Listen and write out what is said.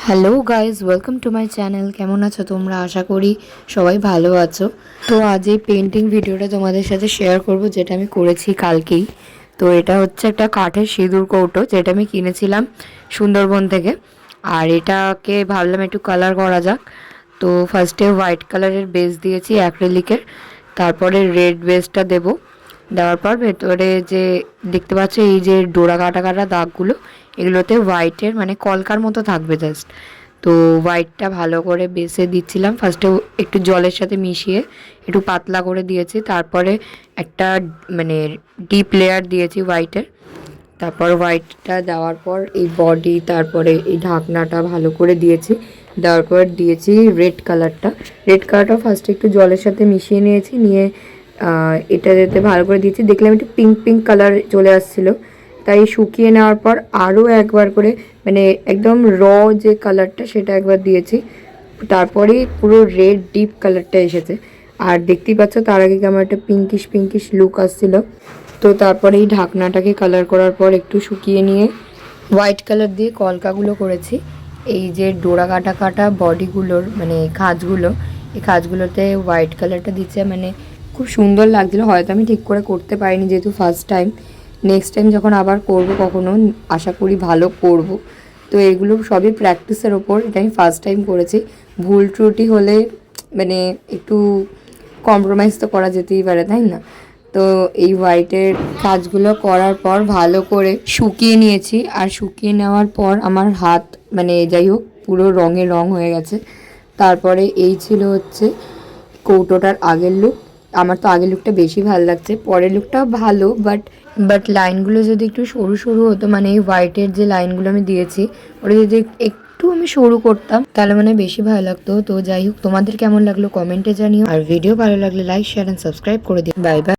Hello guys, welcome to my channel. কেমন আছো তোমরা? আশা করি সবাই ভালো আছো। তো আজ এই পেন্টিং ভিডিওটা তোমাদের সাথে শেয়ার করব, যেটা আমি করেছি কালকেই। তো এটা হচ্ছে একটা কাঠের সিঁদুর কৌটো, যেটা আমি কিনেছিলাম সুন্দরবন থেকে। আর এটাকে ভাবলাম একটু কালার করা যাক। তো ফার্স্টে হোয়াইট কালারের বেস দিয়েছি অ্যাক্রিলিকের, তারপরে রেড বেসটা দেবো। দেওয়ার পর ভেতরে যে দেখতে পাচ্ছ এই যে ডোরা কাটা কাটা দাগগুলো, এগুলোতে হোয়াইটের মানে কলকার মতো থাকবে জাস্ট। তো হোয়াইটটা ভালো করে বেসে দিচ্ছিলাম, ফার্স্টে একটু জলের সাথে মিশিয়ে একটু পাতলা করে দিয়েছি, তারপরে একটা মানে ডিপ লেয়ার দিয়েছি হোয়াইটের। তারপর হোয়াইটটা দেওয়ার পর এই বডি, তারপরে এই ঢাকনাটা ভালো করে দিয়েছি। দেওয়ার পর দিয়েছি রেড কালারটা ফার্স্টে একটু জলের সাথে মিশিয়ে নিয়েছি, নিয়ে এটা যেতে ভালো করে দিয়েছি। দেখলাম একটু পিঙ্ক পিঙ্ক কালার চলে আসছিলো, তাই শুকিয়ে নেওয়ার পর আরও একবার করে মানে একদম যে কালারটা সেটা একবার দিয়েছি। তারপরেই পুরো রেড ডিপ কালারটা এসেছে। আর দেখতেই পাচ্ছ তার আগে কেমন একটা পিঙ্কিশ পিঙ্কিশ লুক আসছিলো। তো তারপরে এই ঢাকনাটাকে কালার করার পর একটু শুকিয়ে নিয়ে হোয়াইট কালার দিয়ে কলকাগুলো করেছি। এই যে ডোরা কাটা কাটা বডিগুলোর মানে খাঁজগুলো, এই খাঁজগুলোতে হোয়াইট কালারটা দিচ্ছে, মানে খুব সুন্দর লাগছিলো। হয়তো আমি ঠিক করে করতে পারিনি যেহেতু ফার্স্ট টাইম। নেক্সট টাইম যখন আবার করব কখনো, আশা করি ভালো করব। তো এগুলো সবই প্র্যাকটিসের ওপর। এটা আমি ফার্স্ট টাইম করেছি, ভুল ত্রুটি হলে মানে একটু কম্প্রোমাইজ তো করা যেতেই পারে, তাই না? তো এই হোয়াইটের কাজগুলো করার পর ভালো করে শুকিয়ে নিয়েছি। আর শুকিয়ে নেওয়ার পর আমার হাত মানে যাই হোক পুরো রঙে রং হয়ে গেছে। তারপরে এই ছিল হচ্ছে কৌটোটার আগের লুক। আমার তো আগের লুকটা বেশি ভালো লাগছে, পরের লুকটাও ভালো, বাট লাইনগুলো যদি একটু সরু সরু হতো, মানে এই হোয়াইটের যে লাইনগুলো আমি দিয়েছি ওটা যদি একটু আমি সরু করতাম তাহলে মানে বেশি ভালো লাগতো। তো যাই হোক, তোমাদের কেমন লাগলো কমেন্টে জানিও। আর ভিডিও ভালো লাগলে লাইক, শেয়ার অ্যান্ড সাবস্ক্রাইব করে দিও। Bye bye.